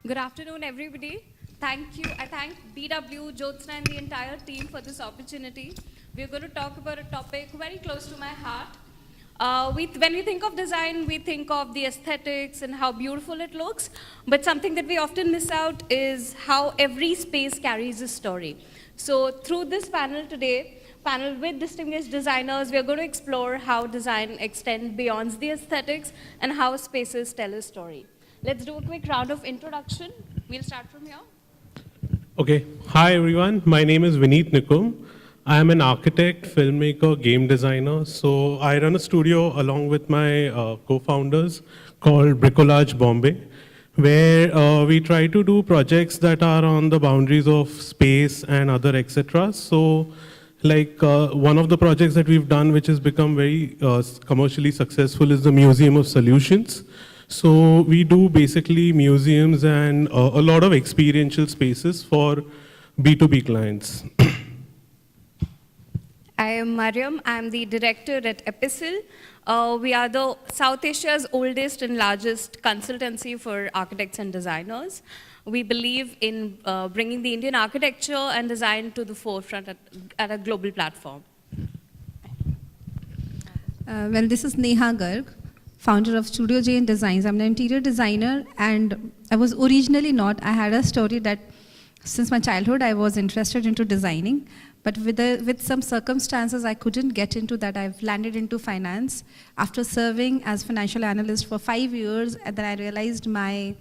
Good afternoon, everybody. Thank you. I thank BW, Jyotsna, and the entire team for this opportunity. We're going to talk about a topic very close to my heart. When we think of design, we think of the aesthetics and how beautiful it looks. But something that we often miss out is how every space carries a story. So through this panel today, panel with distinguished designers, we're going to explore how design extends beyond the aesthetics and how spaces tell a story. Let's do a quick round of introduction. We'll start from here. Okay. Hi, everyone. My name is Vineet Nikum. I am an architect, filmmaker, game designer. So I run a studio along with my co-founders called Bricolage Bombay, where we try to do projects that are on the boundaries of space and other etc. So like one of the projects that we've done, which has become very commercially successful, is the Museum of Solutions. So we do basically museums and a lot of experiential spaces for B2B clients. I am Mariam. I am the director at Epistle. We are the South Asia's oldest and largest consultancy for architects and designers. We believe in bringing the Indian architecture and design to the forefront at a global platform. This is Neha Garg, founder of Studio Jane Designs. I'm an interior designer, and I was originally not. I had a story that since my childhood I was interested into designing, but with some circumstances I couldn't get into that. I've landed into finance after serving as financial analyst for 5 years, and then I realized my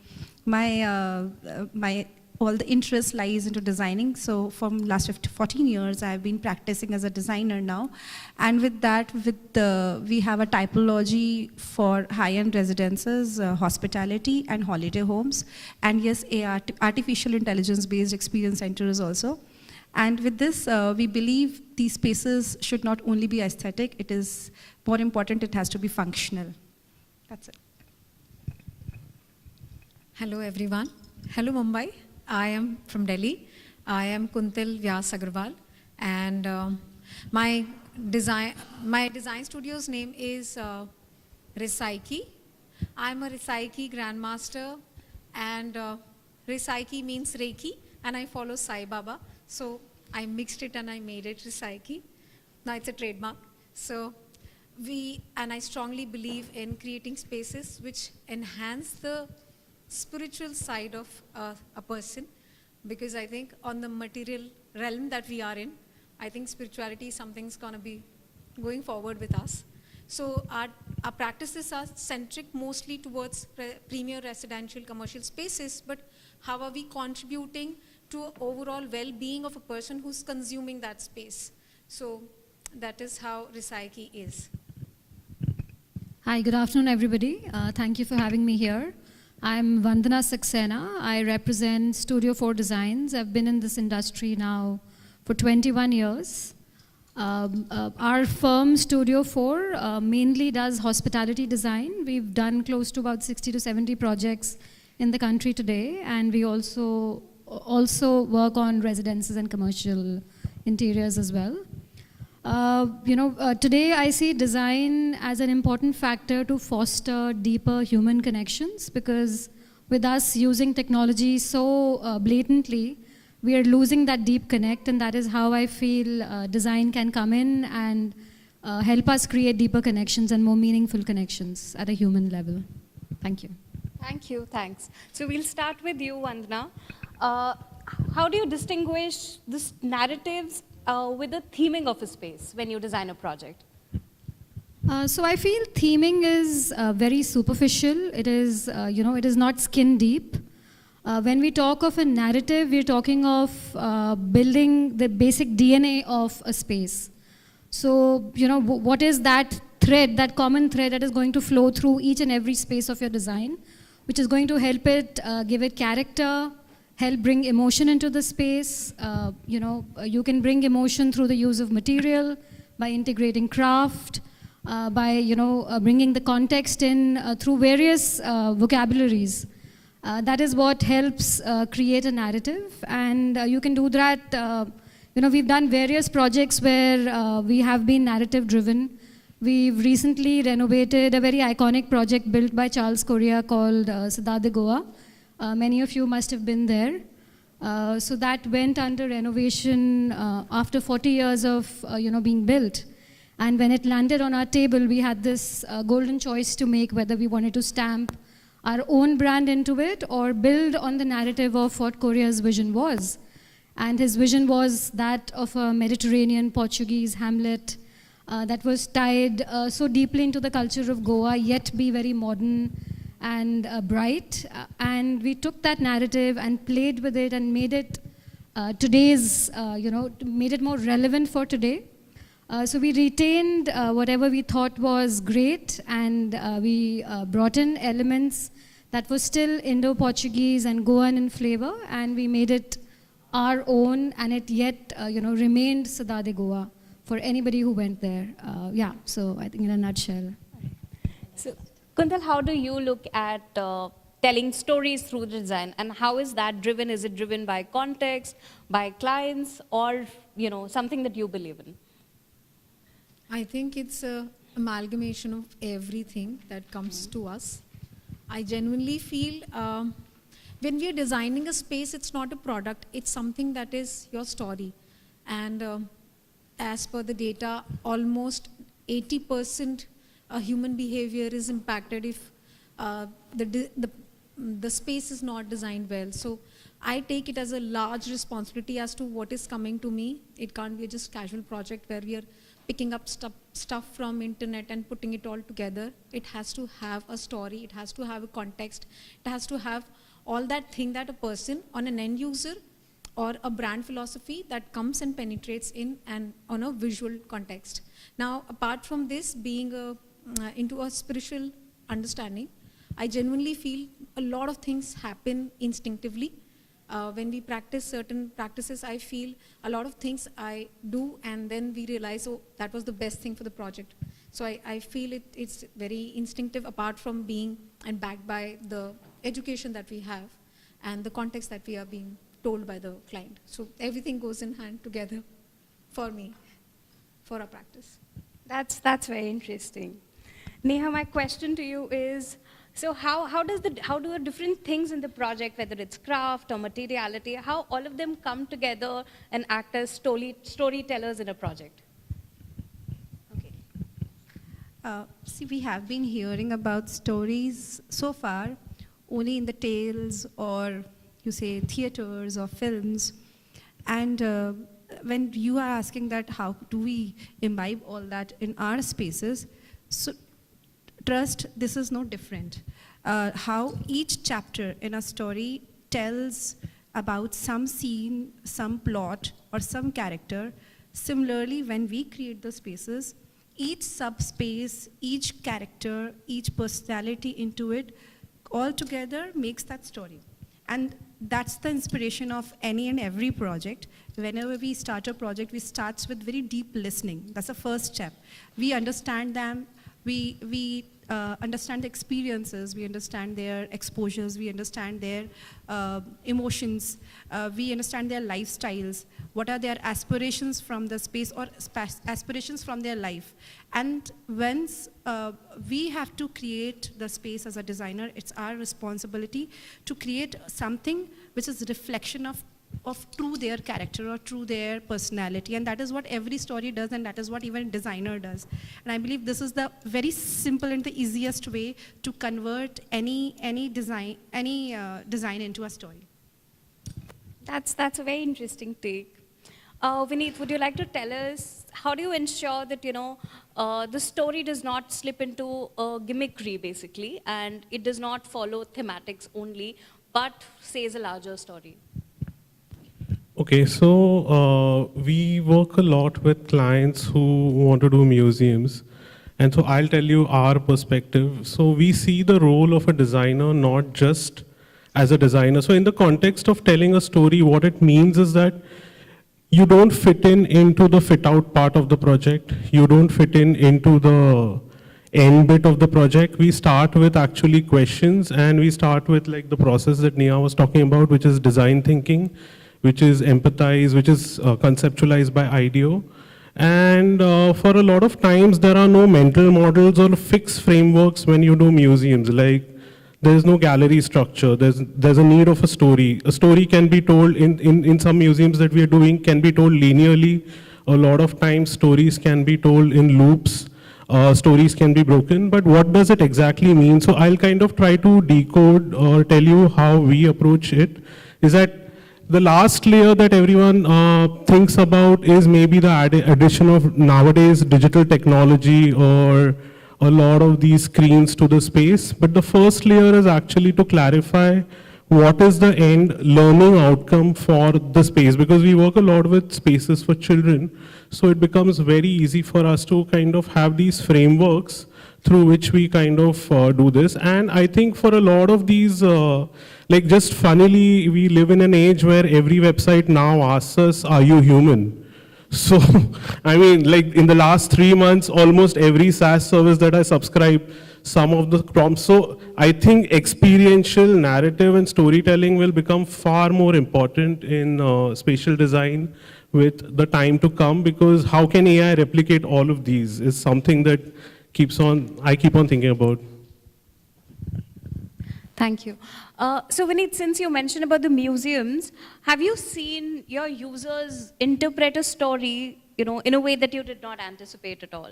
all the interest lies into designing. So from last 14 years, I've been practicing as a designer now. And with that, we have a typology for high-end residences, hospitality, and holiday homes. And yes, artificial intelligence-based experience centers also. And with this, we believe these spaces should not only be aesthetic, it is more important, it has to be functional. That's it. Hello everyone. Hello Mumbai. I am from Delhi. I am Kuntil Vyas Agarwal, and my design studio's name is Resaiki. I'm a Resaiki grandmaster, and Resaiki means Reiki, and I follow Sai Baba. So I mixed it and I made it Resaiki. Now it's a trademark. So I strongly believe in creating spaces which enhance the spiritual side of a person, because I think on the material realm that we are in, I think spirituality is something's going to be going forward with us. So our practices are centric mostly towards premier residential commercial spaces, but how are we contributing to overall well-being of a person who's consuming that space? So that is how Resaiki is. Hi, good afternoon everybody. Thank you for having me here. I'm Vandana Saxena. I represent Studio 4 Designs. I've been in this industry now for 21 years. Our firm, Studio 4, mainly does hospitality design. We've done close to about 60 to 70 projects in the country today, and we also work on residences and commercial interiors as well. Today I see design as an important factor to foster deeper human connections, because with us using technology so blatantly, we are losing that deep connect, and that is how I feel design can come in and help us create deeper connections and more meaningful connections at a human level. Thank you. Thank you, thanks. So we'll start with you, Vandana. How do you distinguish these narratives with the theming of a space when you design a project? So I feel theming is very superficial. It is, it is not skin deep. When we talk of a narrative, we're talking of building the basic DNA of a space. So, what is that thread, that common thread that is going to flow through each and every space of your design, which is going to help it give it character, help bring emotion into the space. You can bring emotion through the use of material, by integrating craft, by bringing the context in through various vocabularies. That is what helps create a narrative, and you can do that. We've done various projects where we have been narrative driven. We've recently renovated a very iconic project built by Charles Correa called Cidade de Goa. Many of you must have been there. So that went under renovation after 40 years of being built. And when it landed on our table, we had this golden choice to make whether we wanted to stamp our own brand into it or build on the narrative of what Korea's vision was. And his vision was that of a Mediterranean Portuguese Hamlet that was tied so deeply into the culture of Goa, yet be very modern and bright. And we took that narrative and played with it and made it made it more relevant for today. So we retained whatever we thought was great, and we brought in elements that were still Indo-Portuguese and Goan in flavor, and we made it our own, and it yet remained Sadade Goa for anybody who went there. So I think in a nutshell. So, Kuntal, how do you look at telling stories through the design, and how is that driven? Is it driven by context, by clients, or something that you believe in? I think it's an amalgamation of everything that comes to us. I genuinely feel when we are designing a space, it's not a product, it's something that is your story. And as per the data, almost 80% human behavior is impacted if the space is not designed well. So I take it as a large responsibility as to what is coming to me. It can't be just casual project where we are picking up stuff from internet and putting it all together. It has to have a story, it has to have a context, it has to have all that thing that a person on an end user or a brand philosophy that comes and penetrates in and on a visual context. Now, apart from this being into a spiritual understanding, I genuinely feel a lot of things happen instinctively. When we practice certain practices, I feel a lot of things I do, and then we realize, oh, that was the best thing for the project. So I feel it's very instinctive, apart from being and backed by the education that we have and the context that we are being told by the client. So everything goes in hand together for me, for our practice. That's very interesting. Neha, my question to you is, so how do the different things in the project, whether it's craft or materiality, how all of them come together and act as storytellers in a project? Okay. See, we have been hearing about stories so far only in the tales, or you say theaters or films. And when you are asking that how do we imbibe all that in our spaces, so trust, this is no different. How each chapter in a story tells about some scene, some plot, or some character. Similarly, when we create the spaces, each subspace, each character, each personality into it, all together makes that story. And that's the inspiration of any and every project. Whenever we start a project, we start with very deep listening. That's the first step. We understand them. We understand the experiences, we understand their exposures, we understand their emotions, we understand their lifestyles, what are their aspirations from the space or aspirations from their life. And once we have to create the space as a designer, it's our responsibility to create something which is a reflection of true their character or true their personality, and that is what every story does, and that is what even a designer does. And I believe this is the very simple and the easiest way to convert any design into a story. That's a very interesting take. Vineet, would you like to tell us how do you ensure that the story does not slip into gimmickry basically, and it does not follow thematics only, but says a larger story? Okay, so we work a lot with clients who want to do museums. And so I'll tell you our perspective. So we see the role of a designer not just as a designer. So in the context of telling a story, what it means is that you don't fit into the fit out part of the project. You don't fit into the end bit of the project. We start with actually questions, and we start with like the process that Neha was talking about, which is design thinking, which is empathize, which is conceptualized by IDEO. And for a lot of times, there are no mental models or fixed frameworks when you do museums. Like there is no gallery structure. There's a need of a story. A story can be told in some museums that we are doing, can be told linearly. A lot of times stories can be told in loops. Stories can be broken, but what does it exactly mean? So I'll kind of try to decode or tell you how we approach it. Is that the last layer that everyone thinks about is maybe the addition of nowadays digital technology or a lot of these screens to the space. But the first layer is actually to clarify what is the end learning outcome for the space, because we work a lot with spaces for children. So it becomes very easy for us to kind of have these frameworks through which we kind of do this. And I think for a lot of these, like just funnily, we live in an age where every website now asks us, are you human? So, I mean, like in the last 3 months, almost every SaaS service that I subscribe, some of the prompts. So I think experiential narrative and storytelling will become far more important in spatial design with the time to come, because how can AI replicate all of these is something that I keep on thinking about. Thank you. So Vineet, since you mentioned about the museums, have you seen your users interpret a story, in a way that you did not anticipate at all?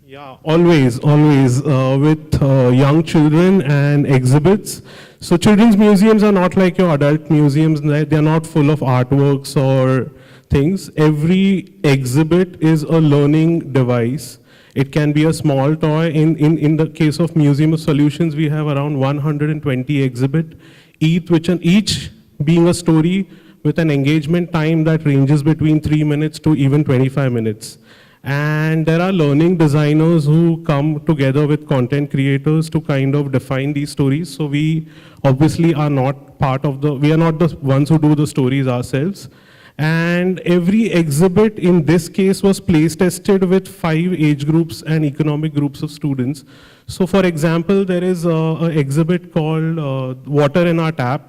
Yeah, always, with young children and exhibits. So children's museums are not like your adult museums. They're not full of artworks or things. Every exhibit is a learning device. It can be a small toy. In the case of Museum of Solutions, we have around 120 exhibit, each being a story with an engagement time that ranges between 3 minutes to even 25 minutes. And there are learning designers who come together with content creators to kind of define these stories. So we obviously are not we are not the ones who do the stories ourselves. And every exhibit in this case was place tested with 5 age groups and economic groups of students. So for example, there is an exhibit called Water in Our Tap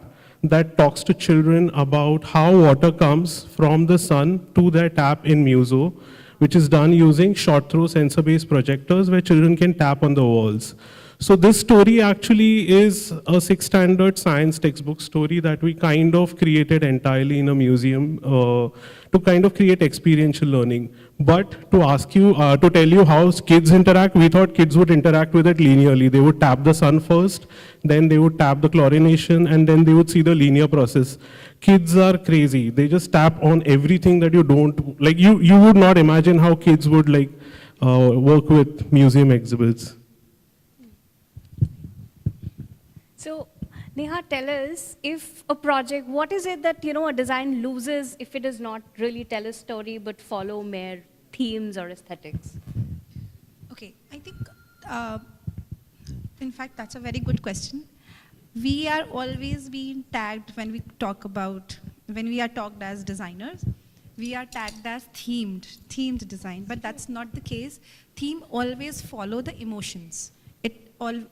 that talks to children about how water comes from the sun to their tap in Muso, which is done using short throw sensor-based projectors where children can tap on the walls. So this story actually is a 6th standard science textbook story that we kind of created entirely in a museum to kind of create experiential learning. But to ask you, to tell you how kids interact, we thought kids would interact with it linearly. They would tap the sun first, then they would tap the chlorination, and then they would see the linear process. Kids are crazy. They just tap on everything that you don't, like you would not imagine how kids would like work with museum exhibits. So, Neha, tell us, if a project, what is it that, a design loses if it does not really tell a story but follow mere themes or aesthetics? Okay, I think, in fact, that's a very good question. We are always being tagged when we are talked as designers, we are tagged as themed design, but that's not the case. Theme always follow the emotions.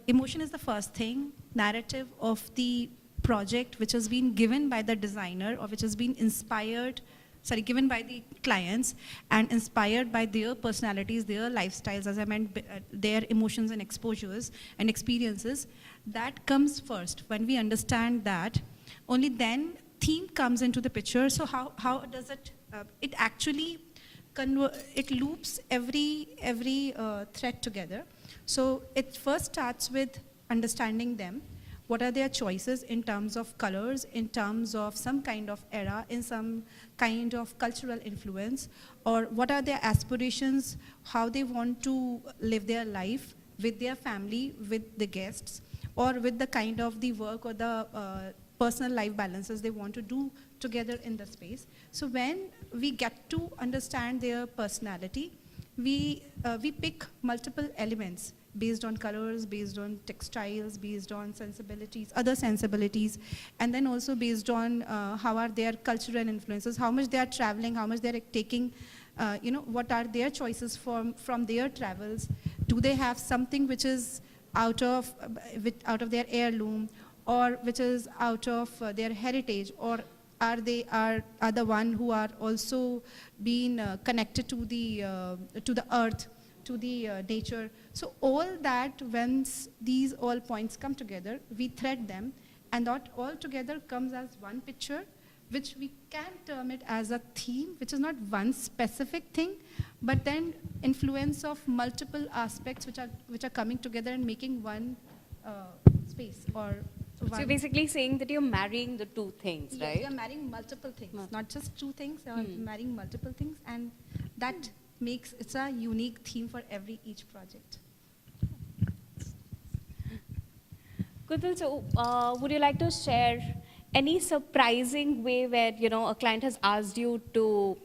Emotion is the first thing. Narrative of the project which has been given by the designer or which has been given by the clients and inspired by their personalities, their lifestyles, as I meant, their emotions and exposures and experiences, that comes first. When we understand that, only then theme comes into the picture. So how does it, it actually, it loops every thread together. So it first starts with understanding them. What are their choices in terms of colors, in terms of some kind of era, in some kind of cultural influence, or what are their aspirations, how they want to live their life with their family, with the guests, or with the kind of the work or the personal life balances they want to do together in the space. So when we get to understand their personality, we pick multiple elements based on colors, based on textiles, based on sensibilities, other sensibilities, and then also based on how are their cultural influences, how much they are traveling, how much they are taking, what are their choices from their travels. Do they have something which is out of their heirloom, or which is out of their heritage, or are the one who are also being connected to the earth, to the nature. So all that, once these all points come together, we thread them, and that all together comes as one picture, which we can term it as a theme, which is not one specific thing, but then influence of multiple aspects which are coming together and making one space or So one. you're basically saying that you're marrying the two things, Yes, right? we are marrying multiple things, Hmm. not just two things, we are marrying multiple things, and that makes it's a unique theme for each project. Kuntal, so would you like to share any surprising way where a client has asked you to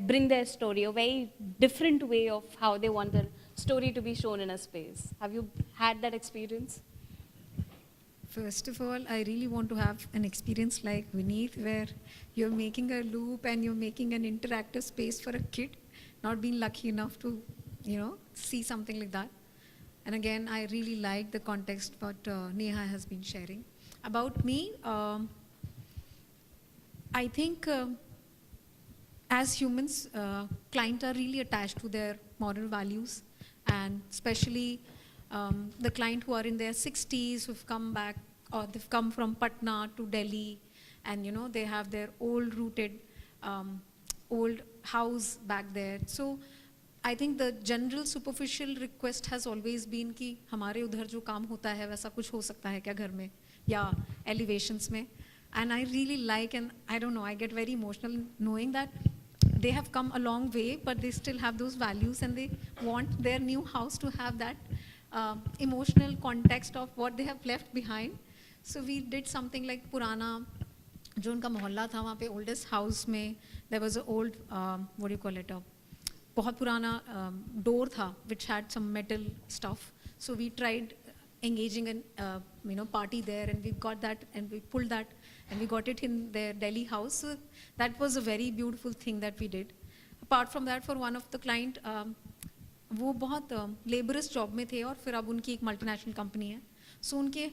bring their story, a very different way of how they want their story to be shown in a space? Have you had that experience? First of all, I really want to have an experience like Vineet, where you're making a loop and you're making an interactive space for a kid, not being lucky enough to, see something like that. And again, I really like the context what Neha has been sharing. About me, I think as humans, clients are really attached to their moral values, and especially the client who are in their 60s, who've come back, or they've come from Patna to Delhi, and they have their old rooted old house back there. So I think the general superficial request has always been कि हमारे उधर जो काम होता है वैसा कुछ हो सकता है क्या घर में या elevations में. And I really like, and I don't know, I get very emotional knowing that they have come a long way, but they still have those values, and they want their new house to have that emotional context of what they have left behind. So we did something like पुराना जो उनका मोहल्ला था वहाँ पे oldest house में there was an old what do you call it, बहुत पुराना door था which had some metal stuff. So we tried engaging in party there, and we got that, and we pulled that, and we got it in their Delhi house. So that was a very beautiful thing that we did. Apart from that, for one of the client, वो बहुत labours job में थे और फिर अब उनकी एक multinational company है. सो उनके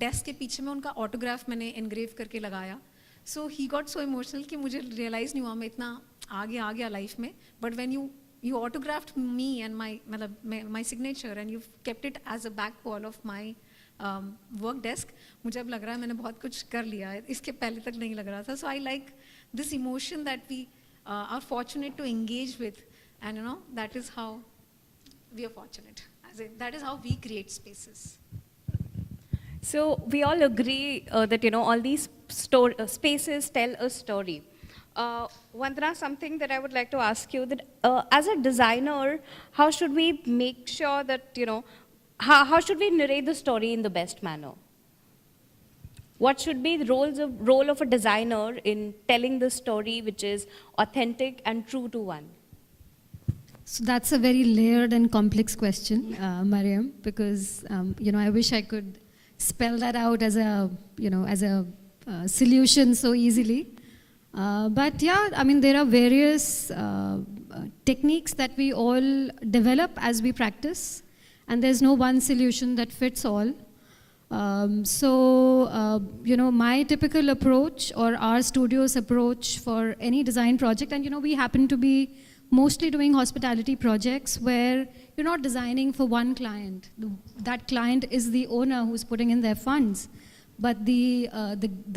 डेस्क के पीछे में उनका ऑटोग्राफ मैंने एनग्रेव करके लगाया. सो ही गॉट सो इमोशनल कि मुझे रियलाइज़ नहीं हुआ मैं इतना आगे आ गया लाइफ में. But when you autographed me and my signature, and you've kept it as a back wall of my work desk. मुझे अब लग रहा है मैंने बहुत कुछ कर लिया है, इसके पहले तक नहीं लग रहा था. So I like this emotion that we are fortunate to engage with, and that is how we are fortunate. That is how we create spaces. So we all agree that all these spaces tell a story. Vandana, something that I would like to ask you, that as a designer, how should we make sure that, how should we narrate the story in the best manner? What should be the role of a designer in telling the story which is authentic and true to one? So that's a very layered and complex question, Mariam, because I wish I could spell that out as a solution so easily. But yeah, I mean, there are various techniques that we all develop as we practice, and there's no one solution that fits all. My typical approach, or our studio's approach for any design project, and we happen to be mostly doing hospitality projects where you're not designing for one client. That client is the owner who's putting in their funds. But the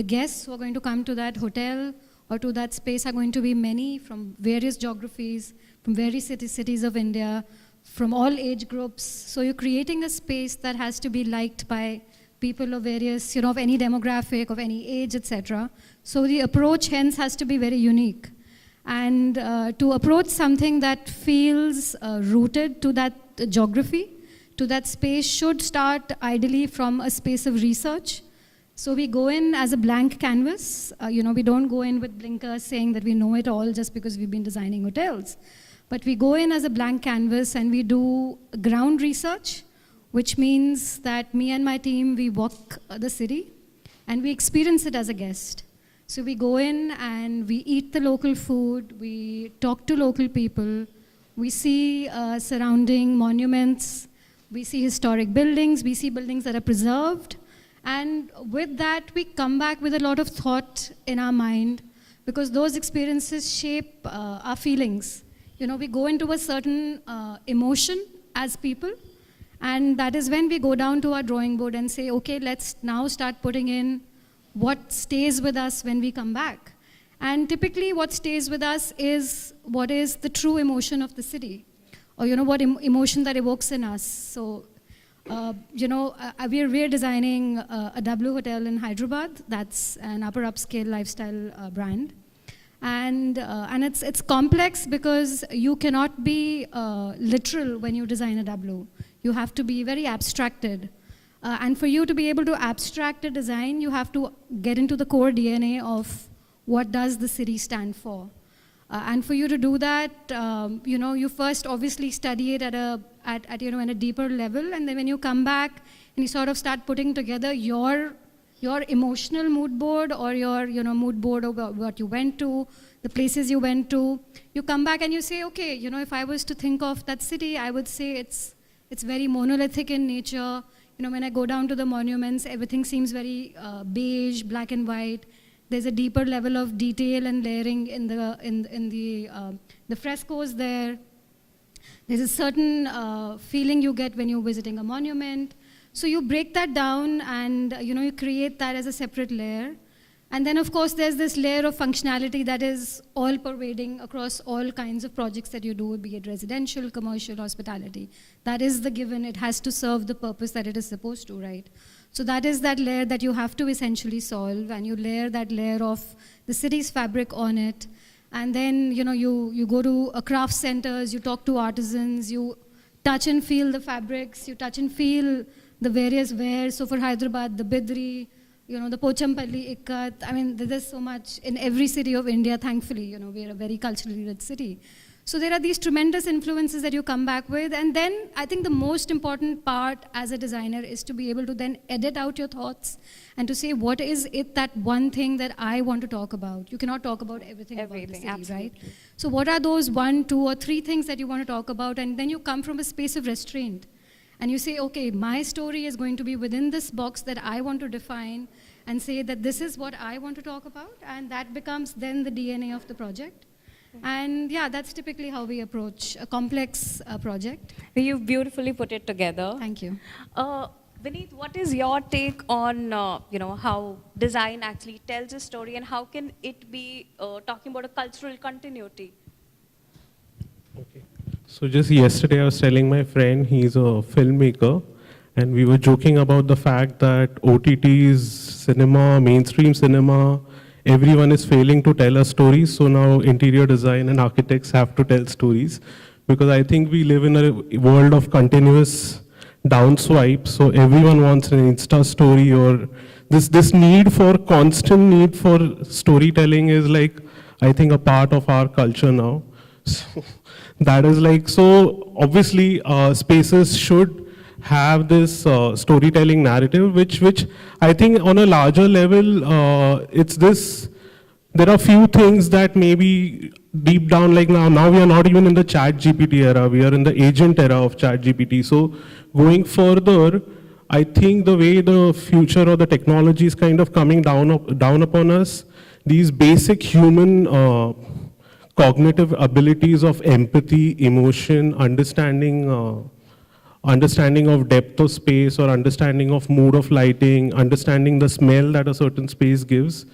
guests who are going to come to that hotel or to that space are going to be many from various geographies, from various cities of India, from all age groups. So you're creating a space that has to be liked by people of various, of any demographic, of any age, etc. So the approach hence has to be very unique. And to approach something that feels rooted to that geography, to that space, should start ideally from a space of research. So we go in as a blank canvas. We don't go in with blinkers saying that we know it all just because we've been designing hotels. But we go in as a blank canvas and we do ground research, which means that me and my team, we walk the city and we experience it as a guest. So we go in and we eat the local food, we talk to local people, we see surrounding monuments, we see historic buildings, we see buildings that are preserved. And with that, we come back with a lot of thought in our mind, because those experiences shape our feelings. we go into a certain emotion as people. And that is when we go down to our drawing board and say, okay, let's now start putting in what stays with us when we come back. And typically what stays with us is what is the true emotion of the city, or what emotion that evokes in us. So, we're designing a W Hotel in Hyderabad. That's an upper upscale lifestyle brand. And it's complex because you cannot be literal when you design a W. You have to be very abstracted. And for you to be able to abstract a design, you have to get into the core DNA of what does the city stand for. And for you to do that, you first obviously study it at a deeper level, and then when you come back and you sort of start putting together your emotional mood board, or your mood board of what you went to, the places you went to, you come back and you say, okay, if I was to think of that city, I would say it's very monolithic in nature. When I go down to the monuments, everything seems very beige, black and white. There's a deeper level of detail and layering in the frescoes there. There's a certain feeling you get when you're visiting a monument. So you break that down and you create that as a separate layer. And then of course there's this layer of functionality that is all pervading across all kinds of projects that you do, be it residential, commercial, hospitality. That is the given. It has to serve the purpose that it is supposed to, right? So that is that layer that you have to essentially solve, and you layer that layer of the city's fabric on it. And then you go to craft centers, you talk to artisans, you touch and feel the fabrics, you touch and feel the various wares. So for Hyderabad, the Bidri, the Pochampalli, Ikkat. I mean, there's so much in every city of India, thankfully. We're a very culturally rich city. So there are these tremendous influences that you come back with. And then I think the most important part as a designer is to be able to then edit out your thoughts and to say, what is it, that one thing that I want to talk about? You cannot talk about everything about the city, absolutely. right? So what are those 1, 2, or 3 things that you want to talk about? And then you come from a space of restraint. And you say, okay, my story is going to be within this box that I want to define, and say that this is what I want to talk about. And that becomes then the DNA of the project. And yeah, that's typically how we approach a complex project. You've beautifully put it together. Thank you. Vineet, what is your take on how design actually tells a story, and how can it be talking about a cultural continuity? Okay. So just yesterday I was telling my friend, he's a filmmaker, and we were joking about the fact that OTTs, cinema, mainstream cinema, everyone is failing to tell us stories. So now interior design and architects have to tell stories, because I think we live in a world of continuous downswipe. So everyone wants an Insta story, or this need for constant need for storytelling is like, I think, a part of our culture now. So that is like, so obviously spaces should have this storytelling narrative, which I think on a larger level, it's this, there are few things that maybe deep down, like now we are not even in the chat GPT era, we are in the agent era of chat GPT. So going further, I think the way the future or the technology is kind of coming down upon us, these basic human cognitive abilities of empathy, emotion, understanding of depth of space, or understanding of mood of lighting, understanding the smell that a certain space gives.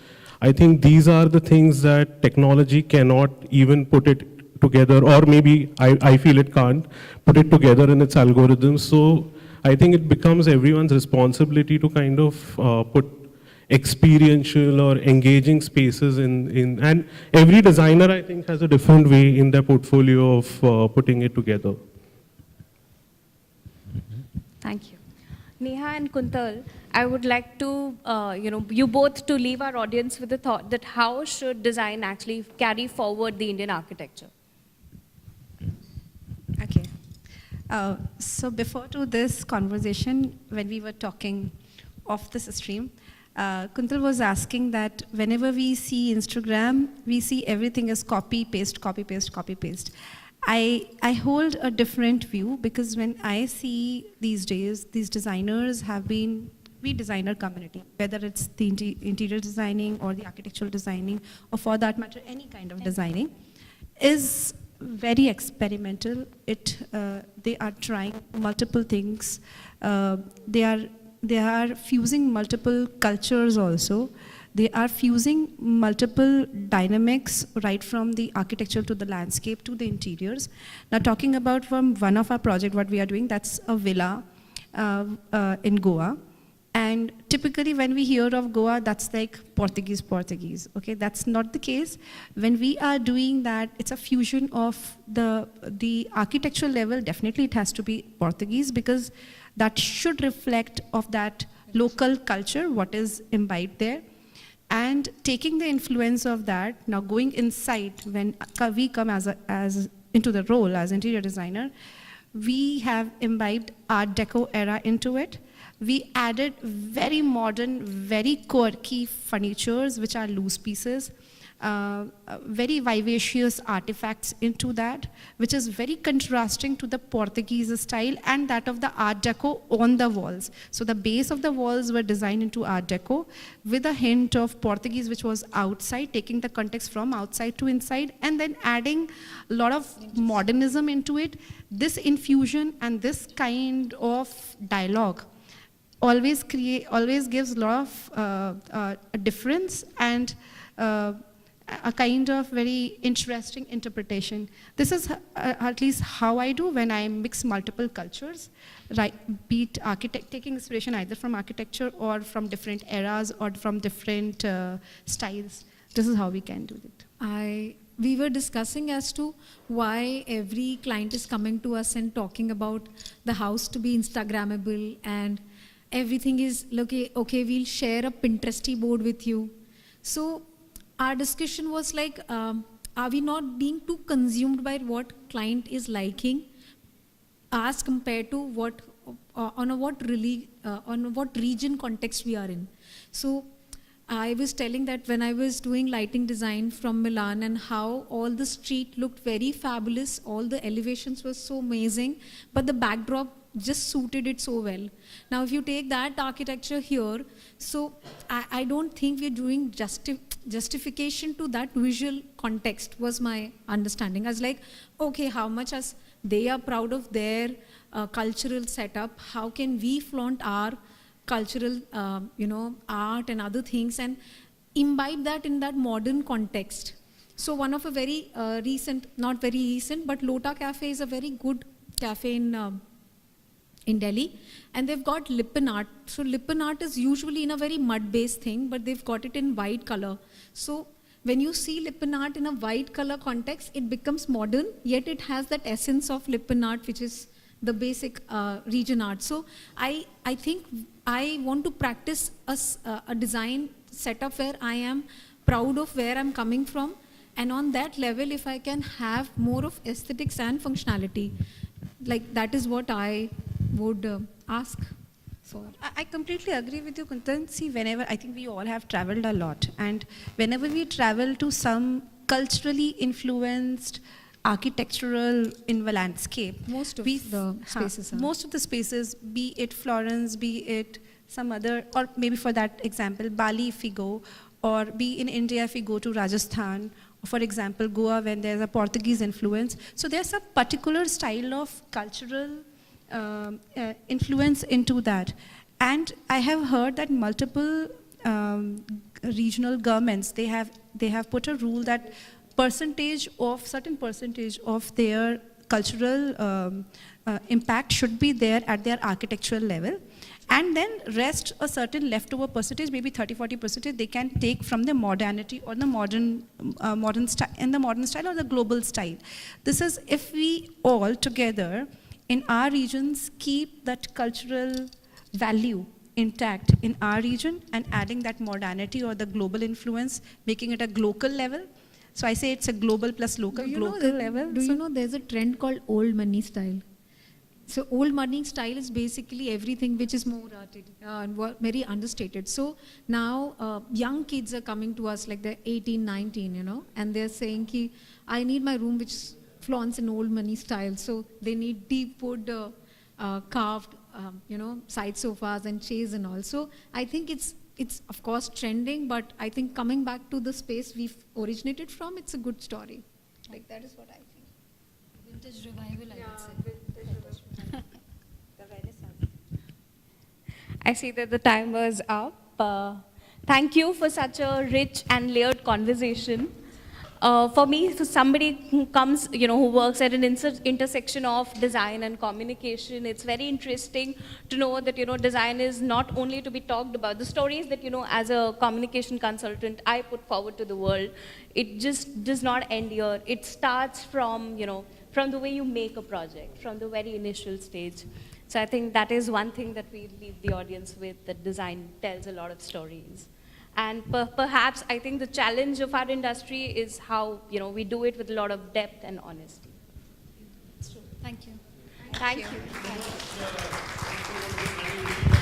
I think these are the things that technology cannot even put it together, or maybe I feel it can't put it together in its algorithms. So I think it becomes everyone's responsibility to kind of put experiential or engaging spaces in, and every designer, I think, has a different way in their portfolio of putting it together. Thank you. Neha and Kuntal, I would like to, you both to leave our audience with the thought that how should design actually carry forward the Indian architecture? Okay. So before to this conversation, when we were talking off this stream, Kuntal was asking that whenever we see Instagram, we see everything as copy, paste, copy, paste, copy, paste. I hold a different view, because when I see these days, these designers have been, we designer community, whether it's the interior designing or the architectural designing, or for that matter, any kind of designing, is very experimental. They are trying multiple things. They are fusing multiple cultures also. They are fusing multiple dynamics right from the architecture to the landscape to the interiors. Now talking about from one of our project, what we are doing, that's a villa in Goa. And typically when we hear of Goa, that's like Portuguese. Okay, that's not the case. When we are doing that, it's a fusion of the architectural level. Definitely it has to be Portuguese because that should reflect of that local culture, what is imbibed there. And taking the influence of that, now going inside, when we come as into the role as interior designer, we have imbibed Art Deco era into it. We added very modern, very quirky furnitures, which are loose pieces, very vivacious artifacts into that, which is very contrasting to the Portuguese style and that of the Art Deco on the walls. So the base of the walls were designed into Art Deco with a hint of Portuguese, which was outside, taking the context from outside to inside, and then adding a lot of modernism into it. This infusion and this kind of dialogue always gives a lot of a difference and a kind of very interesting interpretation. This is at least how I do when I mix multiple cultures, right? Be it taking inspiration either from architecture or from different eras or from different styles. This is how we can do it. We were discussing as to why every client is coming to us and talking about the house to be Instagrammable and everything is, okay, we'll share a Pinteresty board with you. So our discussion was like, are we not being too consumed by what client is liking as compared to what, on what region context we are in. So I was telling that when I was doing lighting design from Milan and how all the street looked very fabulous, all the elevations were so amazing, but the backdrop just suited it so well. Now if you take that architecture here, so I don't think we're doing justification to that visual context was my understanding. I was like, okay, how much as they are proud of their cultural setup, how can we flaunt our cultural art and other things and imbibe that in that modern context. So one of a very recent, not very recent, but Lota Cafe is a very good cafe in Delhi, and they've got Lippen art. So Lippen art is usually in a very mud-based thing, but they've got it in white color. So when you see Lippen art in a white color context, it becomes modern, yet it has that essence of Lippen art, which is the basic region art. So I think I want to practice a design setup where I am proud of where I'm coming from, and on that level, if I can have more of aesthetics and functionality, like that is what I would ask for. I completely agree with you, Kuntal. See, whenever, I think we all have traveled a lot, and whenever we travel to some culturally influenced architectural in the landscape, Most of the spaces are. Most of the spaces, be it Florence, be it some other, or maybe for that example, Bali if we go, or be in India if we go to Rajasthan, or for example, Goa when there's a Portuguese influence. So there's a particular style of cultural influence into that. And I have heard that multiple regional governments, they have put a rule that certain percentage of their cultural impact should be there at their architectural level, and then rest a certain leftover percentage, maybe 30-40%, they can take from the modernity or the modern style, and the modern style or the global style. This is if we all together in our regions keep that cultural value intact in our region and adding that modernity or the global influence, making it a local level. So I say it's a global plus local, level. Do you know there's a trend called old money style? So old money style is basically everything which is more arted and very understated. So now young kids are coming to us like they're 18, 19, and they're saying, ki, I need my room which flaunts in old money style. So they need deep wood carved, side sofas and chairs and all. So I think it's of course trending, but I think coming back to the space we've originated from, it's a good story. Like that is what I think. vintage revival, I would say. I see that the timer is up. Thank you for such a rich and layered conversation. For me, for somebody who comes, who works at an intersection of design and communication, it's very interesting to know that, design is not only to be talked about. The stories that, as a communication consultant, I put forward to the world, it just does not end here. It starts from, from the way you make a project, from the very initial stage. So I think that is one thing that we leave the audience with, that design tells a lot of stories. And perhaps I think the challenge of our industry is how we do it with a lot of depth and honesty. It's true. Thank you. Thank you.